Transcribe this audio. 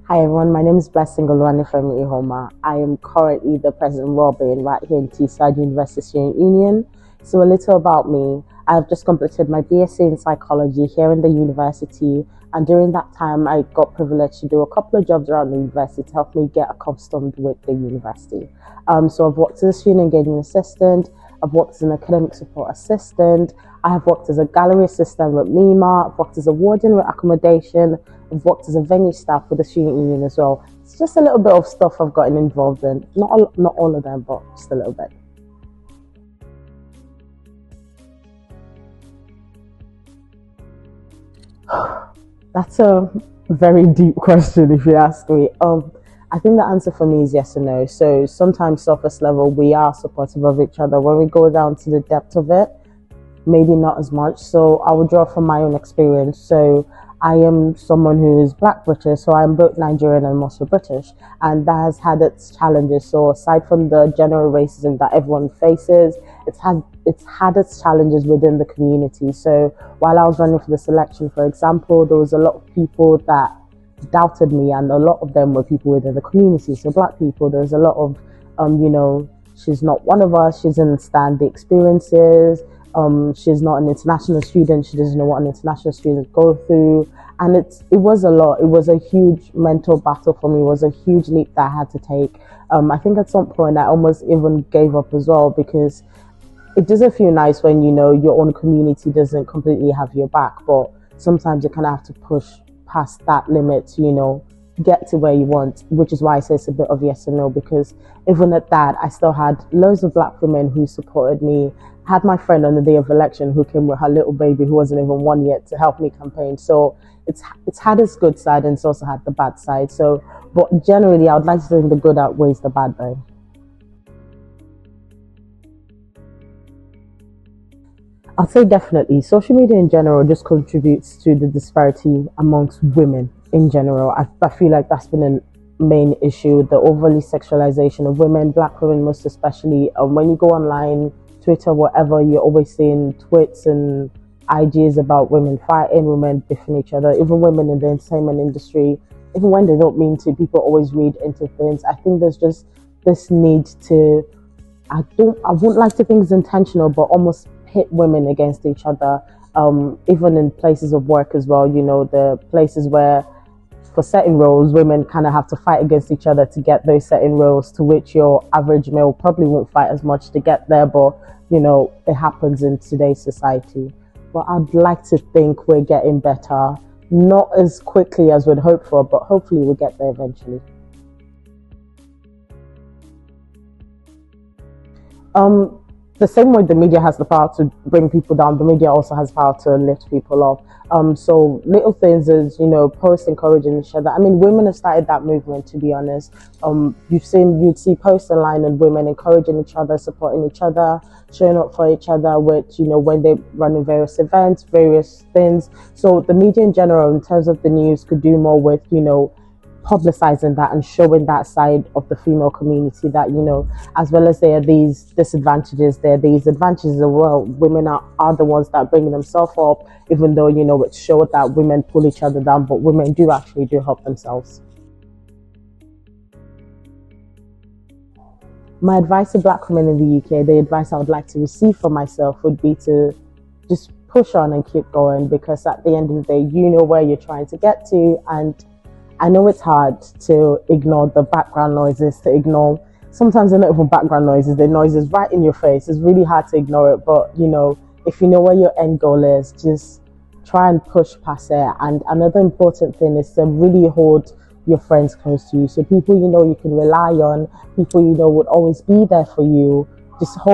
Hi everyone, my name is Blessing from Ihuoma. I am currently the president of Wellbeing right here in Teesside University Student Union. So a little about me. I've just completed my BSc in psychology here in the university, and during that time I got privileged to do a couple of jobs around the university to help me get accustomed with the university. So I've worked as a student engagement assistant, I've worked as an academic support assistant, I have worked as a gallery assistant with MIMA, I've worked as a warden with accommodation, I've worked as a venue staff with the student union as well. It's just a little bit of stuff I've gotten involved in. Not all of them, but just a little bit. That's a very deep question if you ask me. I think the answer for me is yes and no. So sometimes surface level we are supportive of each other. When we go down to the depth of it, maybe not as much. So I will draw from my own experience. So I am someone who is Black British, so I'm both Nigerian and also British, and that has had its challenges. So aside from the general racism that everyone faces, it's had its challenges within the community. So while I was running for the selection, for example, there was a lot of people that doubted me, and a lot of them were people within the community. So Black people, there's a lot of, she's not one of us, she doesn't understand the experiences. She's not an international student. She doesn't know what an international student go through, and it was a lot. It was a huge mental battle for me. It was a huge leap that I had to take. I think at some point I almost even gave up as well, because it doesn't feel nice when your own community doesn't completely have your back. But sometimes you kind of have to push past that limit to get to where you want, which is why I say it's a bit of yes and no, because even at that, I still had loads of Black women who supported me. I had my friend on the day of election who came with her little baby who wasn't even one yet to help me campaign. So it's had its good side, and it's also had the bad side. So, but generally, I would like to think the good outweighs the bad though. I'd say definitely. Social media in general just contributes to the disparity amongst women in general. I feel like that's been a main issue, the overly sexualization of women, Black women most especially. When you go online, Twitter, whatever, you're always seeing tweets and IGs about women fighting, women biffing each other, even women in the entertainment industry. Even when they don't mean to, people always read into things. I think there's just this need to, I wouldn't like to think it's intentional, but almost pit women against each other, even in places of work as well. The places where for certain roles, women kind of have to fight against each other to get those certain roles, to which your average male probably won't fight as much to get there, but it happens in today's society. But I'd like to think we're getting better, not as quickly as we'd hope for, but hopefully we'll get there eventually. The same way the media has the power to bring people down, the media also has power to lift people up. So little things is, posts encouraging each other. I mean, women have started that movement, to be honest. You'd see posts online and women encouraging each other, supporting each other, showing up for each other with, when they run in various events, various things. So the media in general, in terms of the news, could do more with, publicizing that and showing that side of the female community, that as well as there are these disadvantages, there are these advantages as well. Women are the ones that bring themselves up, even though it's showed that women pull each other down, but women do actually do help themselves. My advice to Black women in the UK, the advice I would like to receive for myself would be to just push on and keep going, because at the end of the day, you know where you're trying to get to. And I know it's hard to ignore the background noises, sometimes they're not even background noises, they're noises right in your face. It's really hard to ignore it, but if you know where your end goal is, just try and push past it. And another important thing is to really hold your friends close to you. So people you can rely on, people would always be there for you. Just hold